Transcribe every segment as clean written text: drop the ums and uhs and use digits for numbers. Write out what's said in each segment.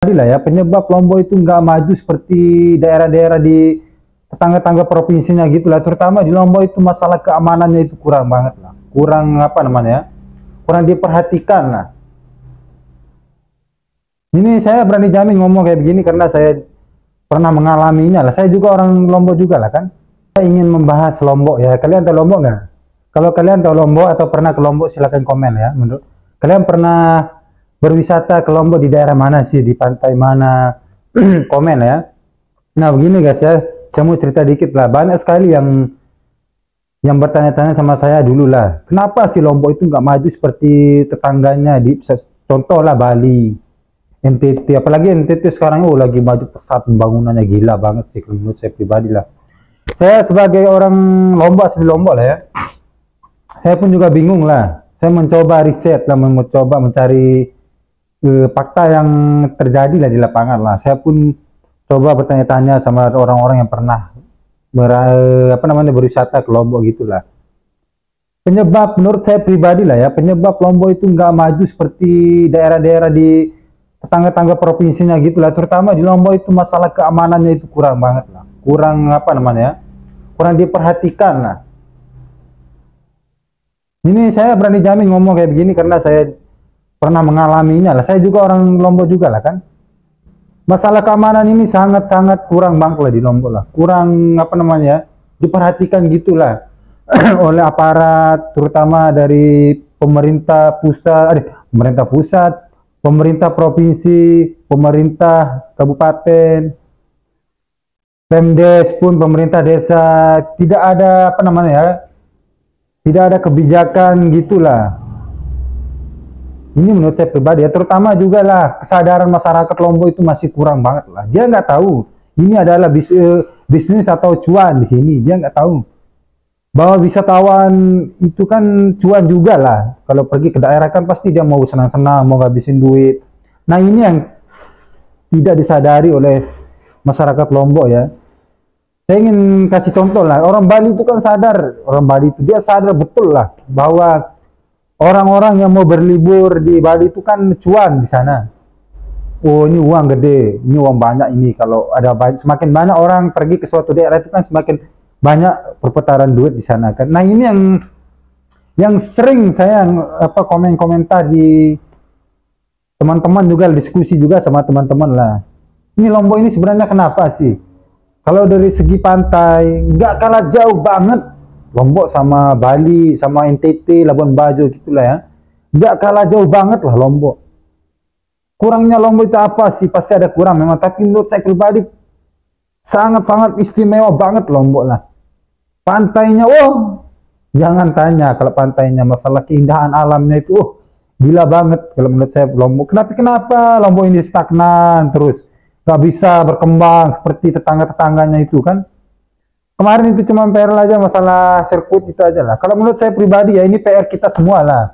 Lah ya, penyebab Lombok itu nggak maju seperti daerah-daerah di tetangga-tangga provinsinya gitu lah. Terutama di Lombok itu masalah keamanannya itu kurang banget lah. Kurang apa namanya? Kurang diperhatikan lah. Ini saya berani jamin ngomong kayak begini karena saya pernah mengalaminya lah. Saya juga orang Lombok juga lah kan. Saya ingin membahas Lombok ya. Kalian tahu Lombok nggak? Kalau kalian tahu Lombok atau pernah ke Lombok silakan komen ya. Menurut kalian pernah berwisata ke Lombok di daerah mana sih? Di pantai mana? Komen ya. Nah begini guys ya, saya mau cerita dikit lah. Banyak sekali yang bertanya-tanya sama saya dulu lah. Kenapa sih Lombok itu nggak maju seperti tetangganya di contoh lah Bali, NTT. Apalagi NTT sekarang lagi maju pesat pembangunannya gila banget sih menurut saya pribadi lah. Saya sebagai orang Lombok asli Lombok lah ya. Saya pun juga bingung lah. Saya mencoba riset lah, mencoba mencari fakta yang terjadi lah di lapangan lah. Saya pun coba bertanya-tanya sama orang-orang yang pernah berwisata ke Lombok gitulah. Penyebab menurut saya pribadi lah ya, penyebab Lombok itu nggak maju seperti daerah-daerah di tetangga-tangga provinsinya gitulah. Terutama di Lombok itu masalah keamanannya itu kurang banget lah. Kurang kurang diperhatikan lah. Ini saya berani jamin ngomong kayak begini karena saya pernah mengalaminya lah. Saya juga orang Lombok juga lah kan. Masalah keamanan ini sangat-sangat kurang banget lah di Lombok lah. Kurang diperhatikan gitulah oleh aparat, terutama dari pemerintah pusat, pemerintah provinsi, pemerintah kabupaten, Pemdes pun pemerintah desa tidak ada tidak ada kebijakan gitulah. Ini menurut saya pribadi ya, terutama juga lah kesadaran masyarakat Lombok itu masih kurang banget lah. Dia nggak tahu ini adalah bisnis atau cuan di sini. Dia nggak tahu bahwa wisatawan itu kan cuan juga lah. Kalau pergi ke daerah kan pasti dia mau senang-senang, mau ngabisin duit. Nah ini yang tidak disadari oleh masyarakat Lombok ya. Saya ingin kasih contoh lah. Orang Bali itu kan sadar, orang Bali itu dia sadar betul lah bahwa orang-orang yang mau berlibur di Bali itu kan cuan di sana. Oh ini uang gede, ini uang banyak ini. Kalau ada semakin banyak orang pergi ke suatu daerah itu kan semakin banyak perputaran duit di sana kan. Nah ini yang sering saya komen-komentar di teman-teman juga, diskusi juga sama teman-teman lah. Ini Lombok ini sebenarnya kenapa sih? Kalau dari segi pantai nggak kalah jauh banget Lombok sama Bali, sama NTT, Labuan Bajo gitulah ya. Nggak kalah jauh banget lah Lombok. Kurangnya Lombok itu apa sih? Pasti ada kurang memang. Tapi menurut saya pribadi sangat-sangat istimewa banget Lombok lah. Pantainya, jangan tanya kalau pantainya. Masalah keindahan alamnya itu, gila banget kalau menurut saya Lombok. Kenapa Lombok ini stagnan terus? Nggak bisa berkembang seperti tetangga-tetangganya itu kan. Kemarin itu cuma PR aja masalah sirkuit itu aja lah. Kalau menurut saya pribadi ya ini PR kita semua lah.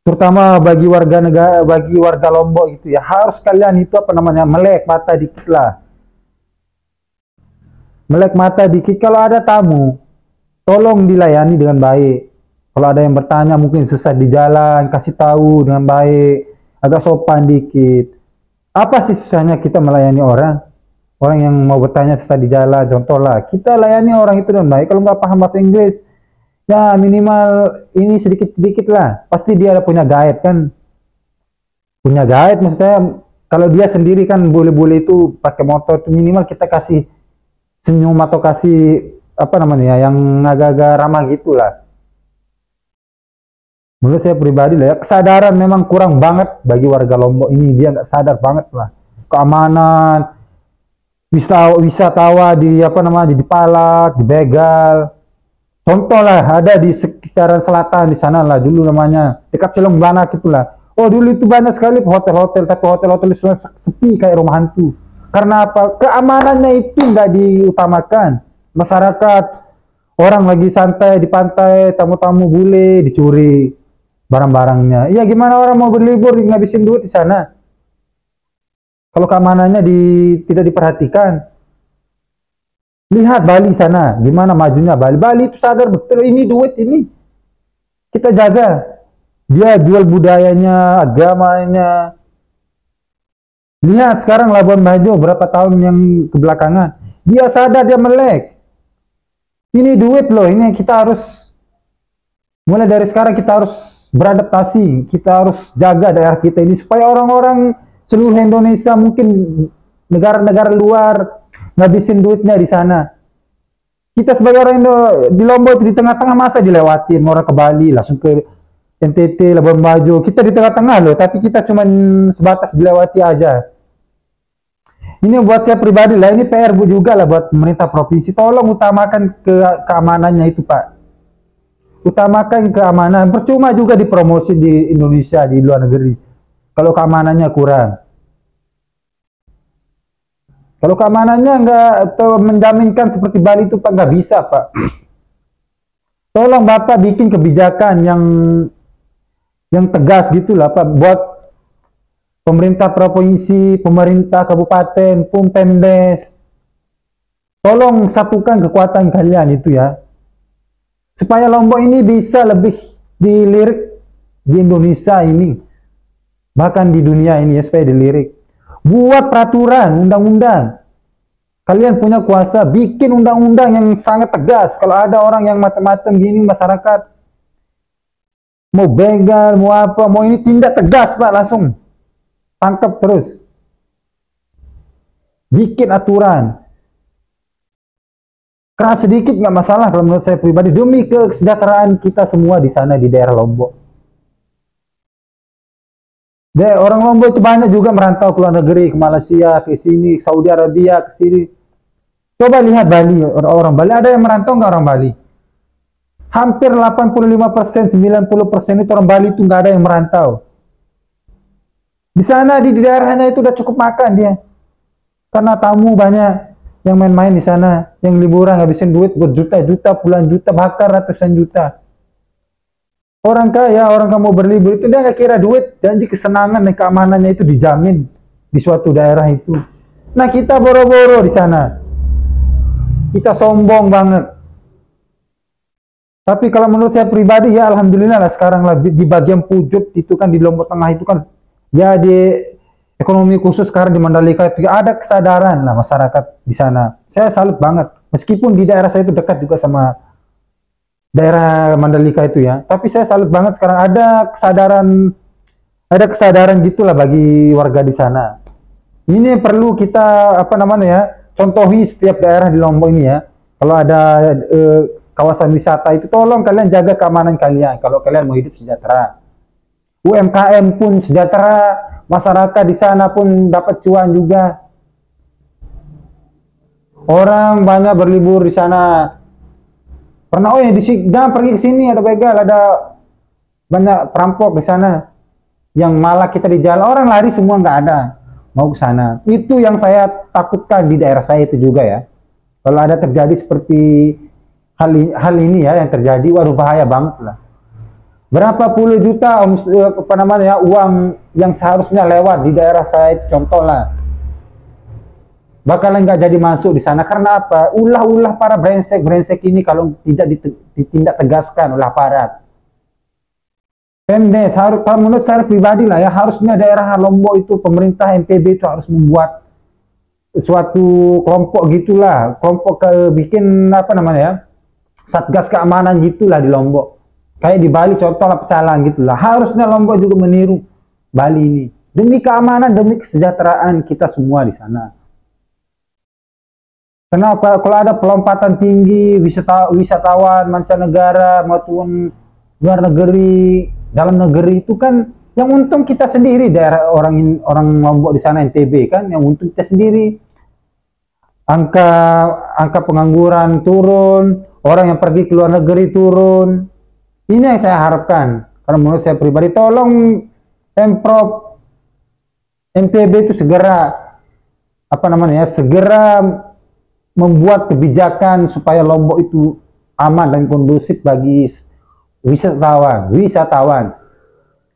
Terutama bagi warga Lombok gitu ya. Harus kalian itu melek mata dikit lah. Melek mata dikit kalau ada tamu, tolong dilayani dengan baik. Kalau ada yang bertanya mungkin sesat di jalan, kasih tahu dengan baik, agak sopan dikit. Apa sih susahnya kita melayani orang? Orang yang mau bertanya sesat di jalan, contoh lah, kita layani orang itu dengan baik. Kalau nggak paham bahasa Inggris, ya minimal ini sedikit-sedikit lah. Pasti dia ada punya guide kan. Punya guide maksud saya, kalau dia sendiri kan boleh-boleh itu pakai motor, itu minimal kita kasih senyum atau kasih yang agak-agak ramah gitulah. Menurut saya pribadi lah ya, kesadaran memang kurang banget bagi warga Lombok ini. Dia nggak sadar banget lah. Keamanan, wisatawan dipalak, dibegal. Contoh lah, ada di sekitaran selatan di sana lah dulu namanya, dekat Silong Blanak itulah. Oh dulu itu banyak sekali hotel-hotel, tapi hotel-hotel itu sepi kayak rumah hantu. Karena apa? Keamanannya itu nggak diutamakan. Masyarakat, orang lagi santai di pantai, tamu-tamu bule dicuri barang-barangnya. Ya gimana orang mau berlibur ngabisin duit di sana? Kalau keamanannya tidak diperhatikan. Lihat Bali sana, gimana majunya Bali. Bali itu sadar betul ini duit ini. Kita jaga. Dia jual budayanya, agamanya. Lihat sekarang Labuan Bajo berapa tahun yang kebelakangan. Dia sadar dia melek. Ini duit loh, ini kita harus mulai dari sekarang kita harus beradaptasi. Kita harus jaga daerah kita ini supaya orang-orang seluruh Indonesia, mungkin negara-negara luar ngabisin duitnya di sana. Kita sebagai orang Indo di Lombok itu di tengah-tengah masa dilewatin, orang ke Bali langsung ke NTT, Labuan Bajo. Kita di tengah-tengah loh, tapi kita cuma sebatas dilewati aja. Ini buat saya pribadi lah, ini PR juga lah buat pemerintah provinsi. Tolong utamakan keamanannya itu, Pak. Utamakan keamanan. Percuma juga dipromosi di Indonesia, di luar negeri, kalau keamanannya kurang. Kalau keamanannya nggak menjaminkan seperti Bali itu, Pak, nggak bisa, Pak. Tolong Bapak bikin kebijakan yang tegas gitulah, Pak, buat pemerintah provinsi, pemerintah kabupaten, Pemdes. Tolong satukan kekuatan kalian itu ya, supaya Lombok ini bisa lebih dilirik di Indonesia ini, bahkan di dunia ini ya, supaya dilirik. Buat peraturan, undang-undang. Kalian punya kuasa, bikin undang-undang yang sangat tegas. Kalau ada orang yang macam-macam gini, masyarakat mau begal, mau apa, mau ini, tindak tegas, Pak, langsung tangkap terus. Bikin aturan. Keras sedikit nggak masalah kalau menurut saya pribadi, demi kesejahteraan kita semua di sana di daerah Lombok. Orang Lombok itu banyak juga merantau ke luar negeri, ke Malaysia, ke sini, Saudi Arabia, ke sini. Coba lihat Bali, orang Bali, ada yang merantau nggak orang Bali? Hampir 85%, 90% itu orang Bali itu nggak ada yang merantau. Di sana, di daerahnya itu udah cukup makan dia. Karena tamu banyak yang main-main di sana, yang liburan ngabisin duit berjuta-juta, puluhan juta, bahkan ratusan juta. Orang kaya, orang kamu berlibur itu dia nggak kira duit, janji kesenangan dan keamanannya itu dijamin di suatu daerah itu. Nah, kita boro-boro di sana, kita sombong banget. Tapi kalau menurut saya pribadi ya alhamdulillah lah, sekarang lah di bagian Pujut itu kan, di Lombok Tengah itu kan ya, di ekonomi khusus sekarang di Mandalika itu ada kesadaran lah masyarakat di sana. Saya salut banget, meskipun di daerah saya itu dekat juga sama daerah Mandalika itu ya, tapi saya salut banget sekarang ada kesadaran gitulah bagi warga di sana. Ini perlu kita apa namanya ya, contohi setiap daerah di Lombok ini ya. Kalau ada kawasan wisata itu, tolong kalian jaga keamanan kalian kalau kalian mau hidup sejahtera. UMKM pun sejahtera, masyarakat di sana pun dapat cuan juga. Orang banyak berlibur di sana. Pernah, oh ya, jangan pergi ke sini, ada begal, ada banyak perampok di sana. Yang malah kita di jalan, orang lari semua nggak ada, mau ke sana. Itu yang saya takutkan di daerah saya itu juga ya. Kalau ada terjadi seperti hal ini ya yang terjadi, waduh bahaya banget lah. Berapa puluh juta apa namanya ya, uang yang seharusnya lewat di daerah saya itu, contoh lah, bakalan nggak jadi masuk di sana. Karena apa? Ulah-ulah para brengsek ini kalau tidak ditindak tegaskan oleh aparat. Pemdes harus, kalau menurut saya pribadi lah ya, harusnya daerah Lombok itu, pemerintah NTB itu harus membuat suatu kelompok gitulah, kelompok bikin apa namanya ya, satgas keamanan gitulah di Lombok. Kayak di Bali contoh lah, pecalang gitulah. Harusnya Lombok juga meniru Bali ini, demi keamanan, demi kesejahteraan kita semua di sana. Kenapa? Kalau ada pelompatan tinggi, wisatawan mancanegara maupun luar negeri, dalam negeri itu kan yang untung kita sendiri, daerah orang Lombok di sana NTB kan, yang untung kita sendiri. Angka pengangguran turun, orang yang pergi ke luar negeri turun. Ini yang saya harapkan. Karena menurut saya pribadi, tolong Pemprov NTB itu segera apa namanya ya, segera membuat kebijakan supaya Lombok itu aman dan kondusif bagi wisatawan.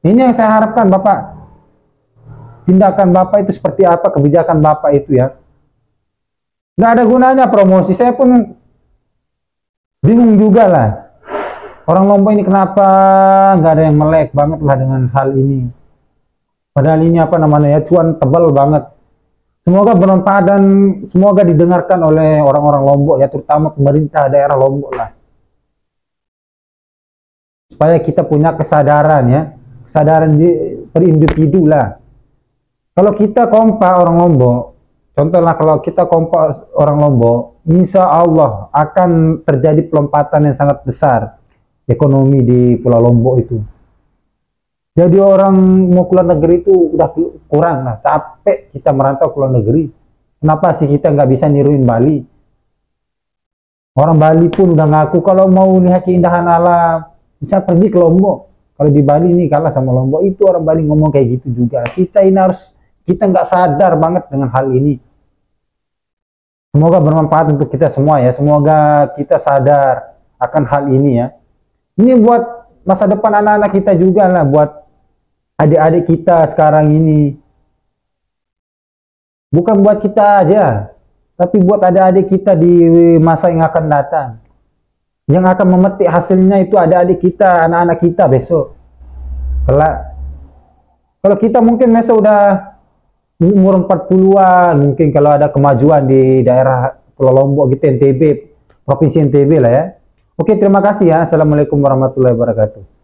Ini yang saya harapkan, Bapak. Tindakan Bapak itu seperti apa, kebijakan Bapak itu ya. Nggak ada gunanya promosi, saya pun bingung juga lah. Orang Lombok ini kenapa nggak ada yang melek banget lah dengan hal ini. Padahal ini apa namanya ya, cuan tebal banget. Semoga bermanfaat dan semoga didengarkan oleh orang-orang Lombok ya, terutama pemerintah daerah Lombok lah. Supaya kita punya kesadaran ya, kesadaran per individu lah. Kalau kita kompak orang Lombok, contohnya kalau kita kompak orang Lombok, insya Allah akan terjadi pelompatan yang sangat besar ekonomi di Pulau Lombok itu. Jadi orang mau keluar negeri itu udah kurang lah, capek kita merantau keluar negeri. Kenapa sih kita nggak bisa niruin Bali? Orang Bali pun udah ngaku kalau mau lihat keindahan alam, bisa pergi ke Lombok. Kalau di Bali ini kalah sama Lombok, itu orang Bali ngomong kayak gitu juga. Kita ini harus, kita nggak sadar banget dengan hal ini. Semoga bermanfaat untuk kita semua ya. Semoga kita sadar akan hal ini ya. Ini buat masa depan anak-anak kita juga lah, buat adik-adik kita sekarang ini. Bukan buat kita aja, tapi buat adik-adik kita di masa yang akan datang. Yang akan memetik hasilnya itu adik-adik kita, anak-anak kita besok. Kalau kita mungkin besok udah umur 40-an, mungkin kalau ada kemajuan di daerah Pulau Lombok gitu, NTB, Provinsi NTB lah ya. Oke, terima kasih ya. Assalamualaikum warahmatullahi wabarakatuh.